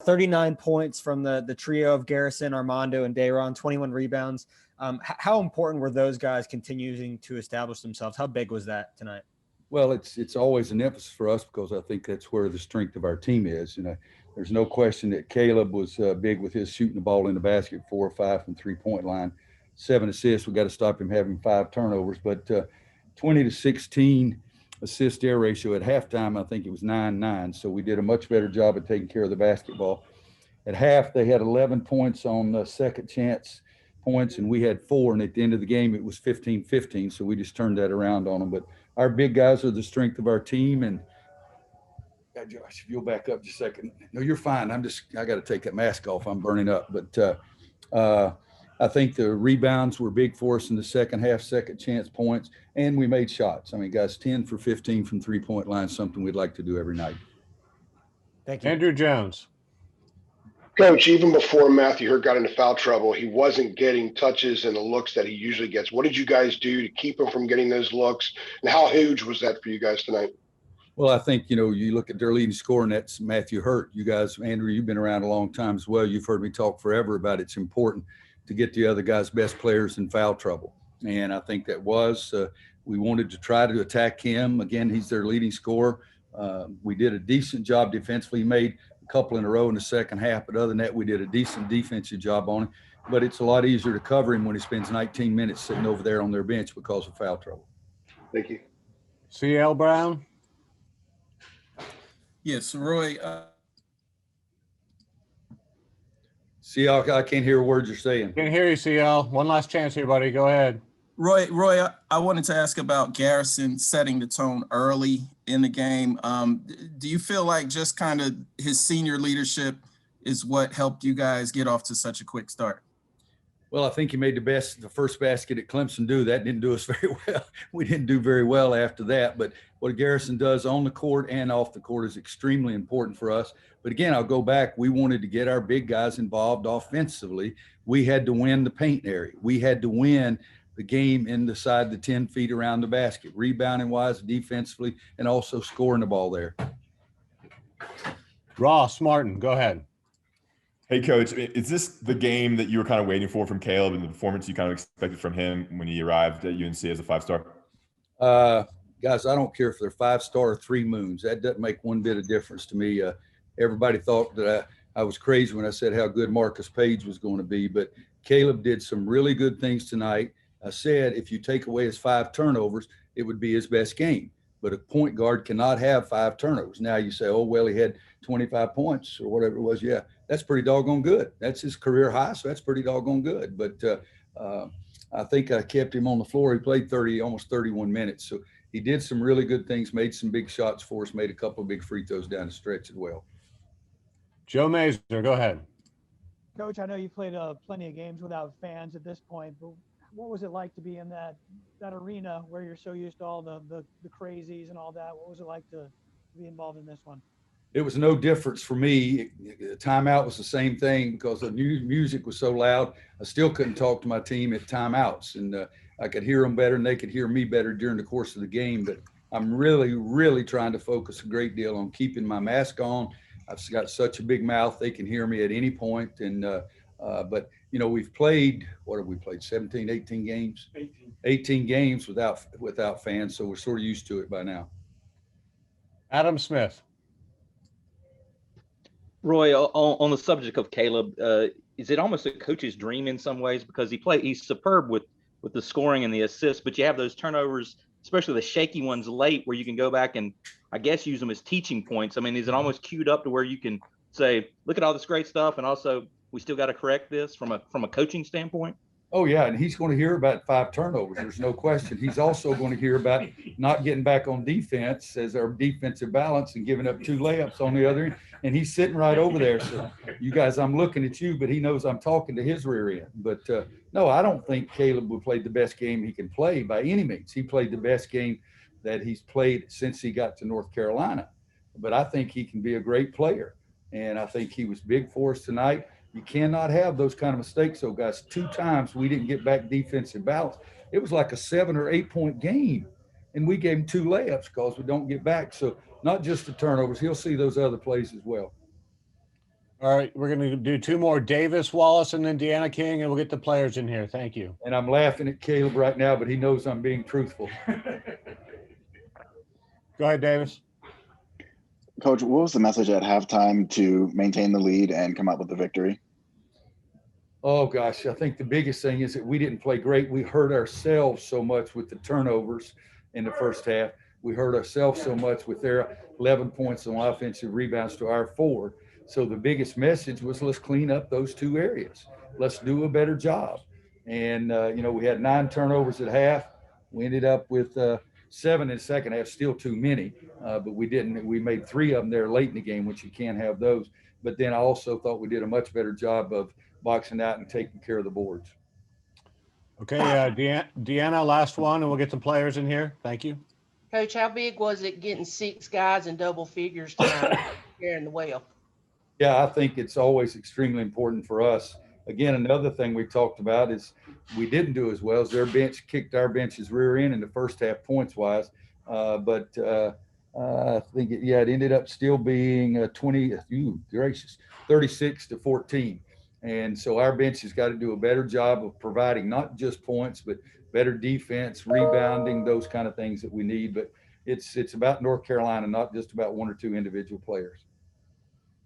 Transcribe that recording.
39 points from the trio of Garrison, Armando, and Day'Ron, 21 rebounds. How important were those guys continuing to establish themselves? How big was that tonight? Well, it's always an emphasis for us because I think that's where the strength of our team is. There's no question that Caleb was big with his shooting the ball in the basket, 4 or 5 from 3-point line, 7 assists. We got to stop him having 5 turnovers, but 20 to 16 assist air ratio at halftime. I think it was 9-9. So we did a much better job of taking care of the basketball. At half, they had 11 points on second chance points, and we had 4. And at the end of the game, it was 15-15. So we just turned that around on them. But our big guys are the strength of our team. And Josh, if you'll back up just a second. No, you're fine. I got to take that mask off. I'm burning up. But I think the rebounds were big for us in the second half, second chance points, and we made shots. I mean, guys, 10 for 15 from 3-point line, something we'd like to do every night. Thank you. Andrew Jones. Coach, even before Matthew Hurt got into foul trouble, he wasn't getting touches and the looks that he usually gets. What did you guys do to keep him from getting those looks? And how huge was that for you guys tonight? Well, I think, you look at their leading scorer, and that's Matthew Hurt. You guys, Andrew, you've been around a long time as well. You've heard me talk forever about it's important to get the other guys' best players in foul trouble. And I think that we wanted to try to attack him. Again, he's their leading scorer. We did a decent job defensively. He made a couple in a row in the second half, but other than that, we did a decent defensive job on him. But it's a lot easier to cover him when he spends 19 minutes sitting over there on their bench because of foul trouble. Thank you. C.L. Brown. Yes, Roy. CL, I can't hear a word you're saying. Can't hear you, CL. One last chance here, buddy. Go ahead. Roy, I wanted to ask about Garrison setting the tone early in the game. Do you feel like just kind of his senior leadership is what helped you guys get off to such a quick start? Well, I think he made the first basket at Clemson do. That didn't do us very well. We didn't do very well after that. But what Garrison does on the court and off the court is extremely important for us. But again, I'll go back. We wanted to get our big guys involved offensively. We had to win the paint area. We had to win the game inside the 10 feet around the basket, rebounding wise, defensively, and also scoring the ball there. Ross Martin, go ahead. Hey, Coach, is this the game that you were kind of waiting for from Caleb and the performance you kind of expected from him when he arrived at UNC as a 5-star? Guys, I don't care if they're 5-star or 3 moons. That doesn't make one bit of difference to me. Everybody thought that I was crazy when I said how good Marcus Page was going to be, but Caleb did some really good things tonight. I said if you take away his 5 turnovers, it would be his best game. But a point guard cannot have 5 turnovers. Now you say, oh, well, he had 25 points or whatever it was. Yeah, that's pretty doggone good. That's his career high, so that's pretty doggone good. But I think I kept him on the floor. He played almost 31 minutes. So he did some really good things, made some big shots for us, made a couple of big free throws down the stretch as well. Joe Mazur, go ahead. Coach, I know you played plenty of games without fans at this point, but what was it like to be in that arena where you're so used to all the crazies and all that? What was it like to be involved in this one? It was no difference for me. The timeout was the same thing because the music was so loud. I still couldn't talk to my team at timeouts, and I could hear them better and they could hear me better during the course of the game. But I'm really, really trying to focus a great deal on keeping my mask on. I've got such a big mouth, they can hear me at any point. And but, we've played, 17, 18 games? 18 games without fans, so we're sort of used to it by now. Adam Smith. Roy, on the subject of Caleb, is it almost a coach's dream in some ways? Because he's superb with the scoring and the assists, but you have those turnovers, especially the shaky ones late, where you can go back and I guess use them as teaching points. I mean, is it almost queued up to where you can say, look at all this great stuff, and also we still got to correct this from a coaching standpoint? Oh, yeah, and he's going to hear about 5 turnovers. There's no question. He's also going to hear about not getting back on defense as our defensive balance and giving up 2 layups on the other end. And he's sitting right over there. So, you guys, I'm looking at you, but he knows I'm talking to his rear end. But, no, I don't think Caleb would play the best game he can play by any means. He played the best game that he's played since he got to North Carolina. But I think he can be a great player. And I think he was big for us tonight. You cannot have those kind of mistakes. So, guys, 2 times we didn't get back defensive balance. It was like a 7 or 8 point game, and we gave him 2 layups because we don't get back. So not just the turnovers. He'll see those other plays as well. All right, we're going to do two more, Davis, Wallace, and then Deanna King, and we'll get the players in here. Thank you. And I'm laughing at Caleb right now, but he knows I'm being truthful. Go ahead, Davis. Coach, what was the message at halftime to maintain the lead and come out with the victory? Oh gosh, I think the biggest thing is that we didn't play great. We hurt ourselves so much with the turnovers in the first half. We hurt ourselves so much with their 11 points on offensive rebounds to our 4. So the biggest message was, let's clean up those two areas. Let's do a better job. And, we had 9 turnovers at half. We ended up with 7 in the second half, still too many. But we made 3 of them there late in the game, which you can't have those. But then I also thought we did a much better job of boxing out and taking care of the boards. Okay, Deanna, last one, and we'll get some players in here. Thank you. Coach, how big was it getting 6 guys in double figures tonight carrying the well? Yeah, I think it's always extremely important for us. Again, another thing we talked about is we didn't do as well as their bench kicked our bench's rear end in the first half points wise. I think it ended up still being 36-14. And so our bench has got to do a better job of providing not just points, but better defense, rebounding, those kind of things that we need. But it's about North Carolina, not just about 1 or 2 individual players.